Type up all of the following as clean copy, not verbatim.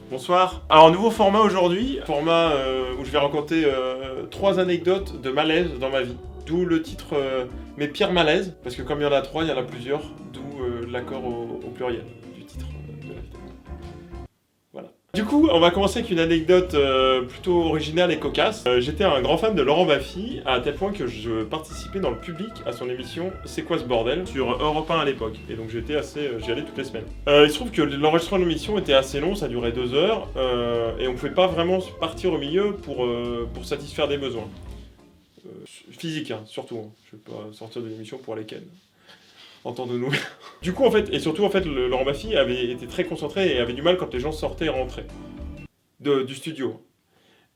Bonsoir. Alors, nouveau format aujourd'hui, format où je vais raconter 3 anecdotes de malaise dans ma vie. D'où le titre Mes pires malaises, parce que comme il y en a 3, il y en a plusieurs, d'où l'accord au pluriel du titre de la vidéo. Voilà. Du coup, on va commencer avec une anecdote plutôt originale et cocasse. J'étais un grand fan de Laurent Baffy, à tel point que je participais dans le public à son émission C'est quoi ce bordel sur Europe 1 à l'époque. Et donc j'y allais toutes les semaines. Il se trouve que l'enregistrement de l'émission était assez long, ça durait 2 heures, et on pouvait pas vraiment partir au milieu pour satisfaire des besoins. Physique, hein, surtout. Hein. Je vais pas sortir de l'émission pour aller ken. Entendons-nous. Du coup, en fait, et surtout, en fait, Laurent Baffy avait été très concentré et avait du mal quand les gens sortaient et rentraient du studio.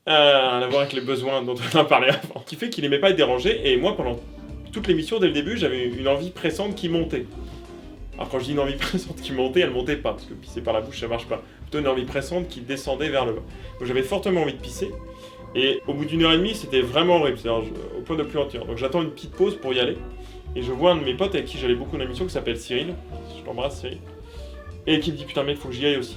Rien à voir avec les besoins dont on a parlé avant. Ce qui fait qu'il aimait pas être dérangé, et moi, pendant toute l'émission, dès le début, j'avais une envie pressante qui montait. Alors, quand je dis une envie pressante qui montait, elle montait pas, parce que pisser par la bouche, ça marche pas. Plutôt une envie pressante qui descendait vers le bas. Donc, j'avais fortement envie de pisser. Et au bout d'une heure et demie, c'était vraiment horrible, c'est-à-dire au point de plus en tenir. Donc j'attends une petite pause pour y aller, et je vois un de mes potes avec qui j'allais beaucoup dans l'émission qui s'appelle Cyril, je l'embrasse Cyril, et qui me dit putain mec, faut que j'y aille aussi.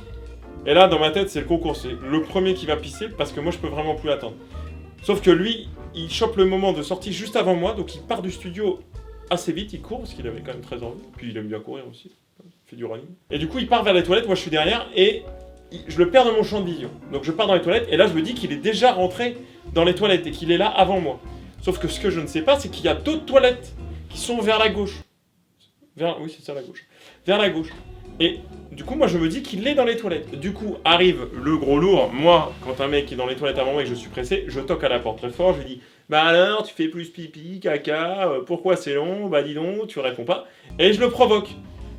Et là, dans ma tête, c'est le concours, c'est le premier qui va pisser, parce que moi je peux vraiment plus attendre. Sauf que lui, il chope le moment de sortie juste avant moi, donc il part du studio assez vite, il court, parce qu'il avait quand même très envie, puis il aime bien courir aussi, il fait du running. Et du coup, il part vers les toilettes, moi je suis derrière, et je le perds dans mon champ de vision. Donc je pars dans les toilettes, et là je me dis qu'il est déjà rentré dans les toilettes, et qu'il est là avant moi. Sauf que ce que je ne sais pas, c'est qu'il y a d'autres toilettes qui sont vers la gauche. Oui, c'est ça, la gauche. Vers la gauche. Et du coup, moi je me dis qu'il est dans les toilettes. Du coup, arrive le gros lourd. Moi, quand un mec est dans les toilettes avant moi et que je suis pressé, je toque à la porte très fort, je lui dis « Bah alors, tu fais plus pipi, caca, pourquoi c'est long? Bah dis donc, tu réponds pas. » Et je le provoque.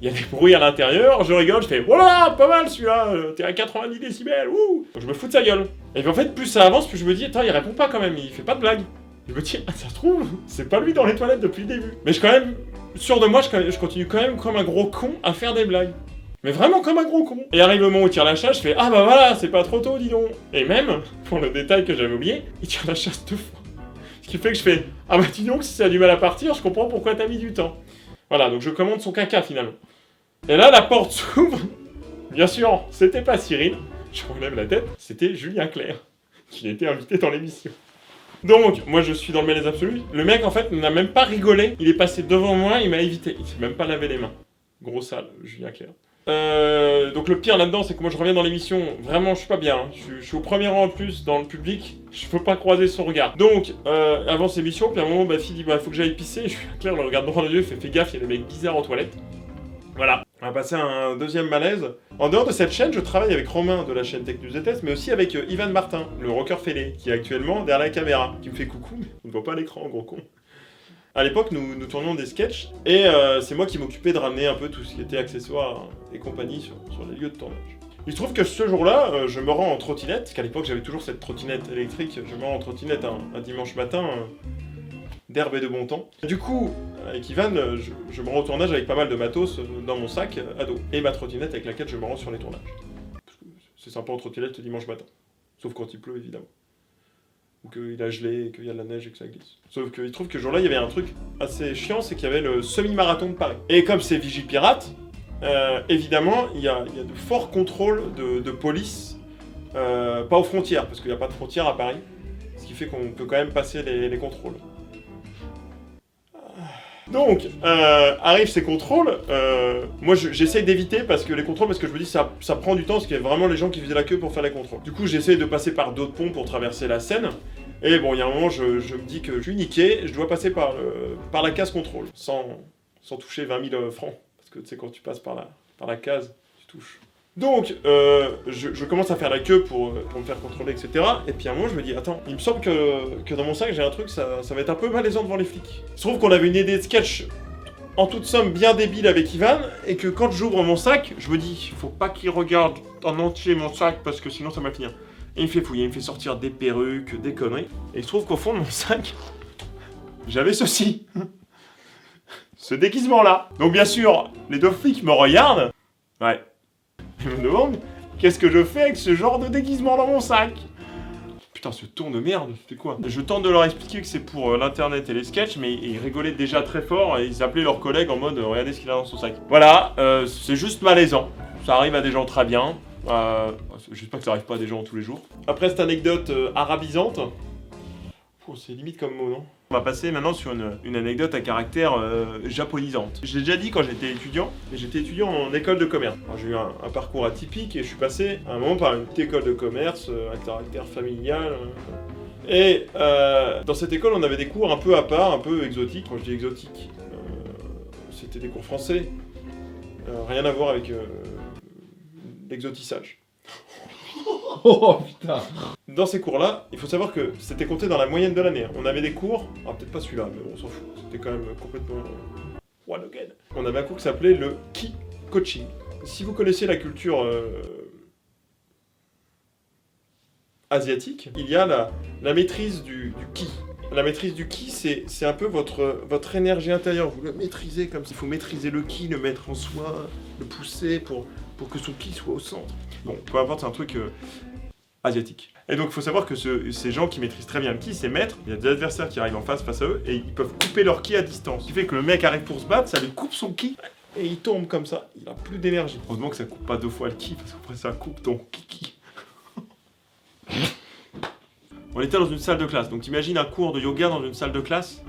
Il y a des bruits à l'intérieur, je rigole, je fais « Voilà, pas mal celui-là, t'es à 90 décibels, ouh !» Donc je me fous de sa gueule. Et puis en fait, plus ça avance, plus je me dis « Attends, il répond pas quand même, il fait pas de blague. » Je me dis « Ah, ça se trouve, c'est pas lui dans les toilettes depuis le début. » Mais je suis quand même sûr de moi, je continue quand même comme un gros con à faire des blagues. Mais vraiment comme un gros con. Et arrive le moment où il tire la chasse, je fais « Ah bah voilà, c'est pas trop tôt, dis donc. » Et même, pour le détail que j'avais oublié, il tire la chasse 2 fois. Ce qui fait que je fais « Ah bah dis donc, si ça a du mal à partir, je comprends pourquoi t'as mis du temps. » Voilà, donc je commande son caca finalement. Et là, la porte s'ouvre. Bien sûr, c'était pas Cyril. Je relève la tête, c'était Julien Clerc, qui a été invité dans l'émission. Donc, moi je suis dans le malaise absolu. Le mec, en fait, n'a même pas rigolé. Il est passé devant moi, il m'a évité. Il s'est même pas lavé les mains. Gros sale, Julien Clerc. Donc le pire là-dedans, c'est que moi je reviens dans l'émission, vraiment je suis pas bien, hein. Je suis au premier rang en plus dans le public, je peux pas croiser son regard. Donc, avant cette émission, puis à un moment, Baffy dit bah faut que j'aille pisser, et Julien Clerc le regarde droit dans les yeux, fait fais gaffe, il y a des mecs bizarres aux toilettes. Voilà, on va passer à un deuxième malaise. En dehors de cette chaîne, je travaille avec Romain de la chaîne Tech News et Test, mais aussi avec Ivan Martin, le rocker fêlé, qui est actuellement derrière la caméra, qui me fait coucou, mais on ne voit pas à l'écran, gros con. À l'époque, nous tournions des sketchs, et c'est moi qui m'occupais de ramener un peu tout ce qui était accessoires et compagnie sur les lieux de tournage. Il se trouve que ce jour-là, je me rends en trottinette, parce qu'à l'époque j'avais toujours cette trottinette électrique, je me rends en trottinette un dimanche matin, d'herbe et de bon temps. Du coup, avec Ivan, je me rends au tournage avec pas mal de matos dans mon sac à dos, et ma trottinette avec laquelle je me rends sur les tournages. Parce que c'est sympa en trottinette le dimanche matin, sauf quand il pleut évidemment. Ou qu'il a gelé, qu'il y a de la neige et que ça glisse. Sauf qu'il trouve que ce jour-là, il y avait un truc assez chiant, c'est qu'il y avait le semi-marathon de Paris. Et comme c'est Vigipirate, évidemment, il y a de forts contrôles de police, pas aux frontières, parce qu'il n'y a pas de frontières à Paris, ce qui fait qu'on peut quand même passer les contrôles. Donc, arrivent ces contrôles, moi j'essaye d'éviter parce que je me dis ça prend du temps, parce qu'il y a vraiment les gens qui faisaient la queue pour faire les contrôles. Du coup j'essaye de passer par d'autres ponts pour traverser la Seine, et bon il y a un moment je me dis que je suis niqué, je dois passer par la case contrôle, sans toucher 20 000 francs, parce que tu sais quand tu passes par la case, tu touches. Donc, je commence à faire la queue pour me faire contrôler, etc. Et puis à un moment, je me dis, attends, il me semble que dans mon sac, j'ai un truc, ça va être un peu malaisant devant les flics. Il se trouve qu'on avait une idée de sketch, en toute somme, bien débile avec Ivan, et que quand j'ouvre mon sac, je me dis, faut pas qu'il regarde en entier mon sac, parce que sinon ça va finir. Et il me fait fouiller, il me fait sortir des perruques, des conneries. Et il se trouve qu'au fond de mon sac, j'avais ceci. Ce déguisement-là. Donc bien sûr, les 2 flics me regardent. Ouais. Je me demande, qu'est-ce que je fais avec ce genre de déguisement dans mon sac? Putain, ce ton de merde, c'était quoi? Je tente de leur expliquer que c'est pour l'internet et les sketchs, mais ils rigolaient déjà très fort et ils appelaient leurs collègues en mode regardez ce qu'il a dans son sac. Voilà, c'est juste malaisant. Ça arrive à des gens très bien. J'espère que ça arrive pas à des gens tous les jours. Après cette anecdote arabisante, c'est limite comme mot, non? On va passer maintenant sur une anecdote à caractère japonisante. Je l'ai déjà dit quand j'étais étudiant en école de commerce. J'ai eu un parcours atypique et je suis passé à un moment par une petite école de commerce à caractère familial. Et dans cette école, on avait des cours un peu à part, un peu exotiques. Quand je dis exotiques, c'était des cours français. Rien à voir avec l'exotissage. Oh putain! Dans ces cours-là, il faut savoir que c'était compté dans la moyenne de l'année. On avait des cours, peut-être pas celui-là, mais on s'en fout. C'était quand même complètement one again. On avait un cours qui s'appelait le Ki Coaching. Si vous connaissez la culture asiatique, il y a la maîtrise du Ki. La maîtrise du Ki, c'est un peu votre énergie intérieure. Vous le maîtrisez comme ça. Il faut maîtriser le Ki, le mettre en soi, le pousser pour que son Ki soit au centre. Bon, peu importe, c'est un truc asiatique. Et donc il faut savoir que ces gens qui maîtrisent très bien le Ki, ces maîtres, il y a des adversaires qui arrivent en face à eux et ils peuvent couper leur Ki à distance. Ce qui fait que le mec arrive pour se battre, ça lui coupe son Ki et il tombe comme ça, il a plus d'énergie. Heureusement que ça coupe pas 2 fois le Ki parce qu'après ça coupe ton Kiki. On était dans une salle de classe, donc t'imagines un cours de yoga dans une salle de classe?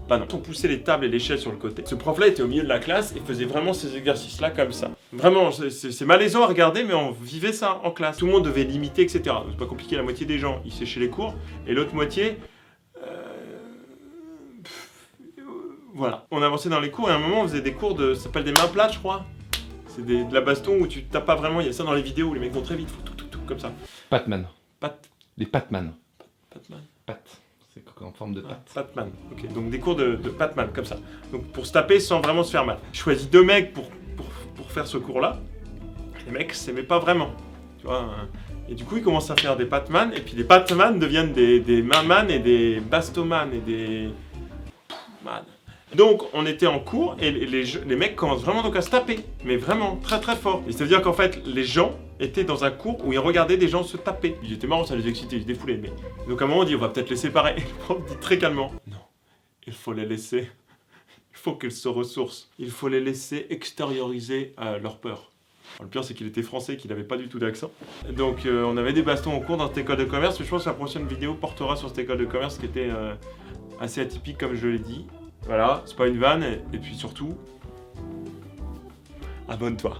Bah non, on poussait les tables et les chaises sur le côté. Ce prof-là était au milieu de la classe et faisait vraiment ces exercices-là comme ça. Vraiment, c'est malaisant à regarder, mais on vivait ça en classe. Tout le monde devait l'imiter, etc. C'est pas compliqué, la moitié des gens, ils séchaient les cours, et l'autre moitié... voilà. On avançait dans les cours, et à un moment, on faisait des cours de... ça s'appelle des mains plates, je crois. C'est de la baston où tu tapes pas vraiment, il y a ça dans les vidéos où les mecs vont très vite, tout, comme ça. Patman. Les Patman. Patman. Pat. C'est en forme de patte. Patman, ok. Donc des cours de Patman, comme ça. Donc pour se taper sans vraiment se faire mal. Je choisis 2 mecs pour faire ce cours-là. Les mecs s'aimaient pas vraiment. Tu vois. Et du coup, ils commencent à faire des Patman, et puis les Patman deviennent des main-man et des bastoman et des... man. Donc on était en cours et les mecs commencent vraiment donc à se taper, mais vraiment très très fort. Et ça veut dire qu'en fait les gens étaient dans un cours où ils regardaient des gens se taper. Ils étaient marrants, ça les excitait, ils se défoulaient. Mais... donc à un moment on dit on va peut-être les séparer. Et le prof dit très calmement non, il faut les laisser, il faut qu'ils se ressourcent, il faut les laisser extérioriser leur peur. Alors, le pire c'est qu'il était français, qu'il n'avait pas du tout d'accent. Donc on avait des bastons en cours dans cette école de commerce. Je pense que la prochaine vidéo portera sur cette école de commerce qui était assez atypique comme je l'ai dit. Voilà, c'est pas une vanne, et puis surtout, abonne-toi.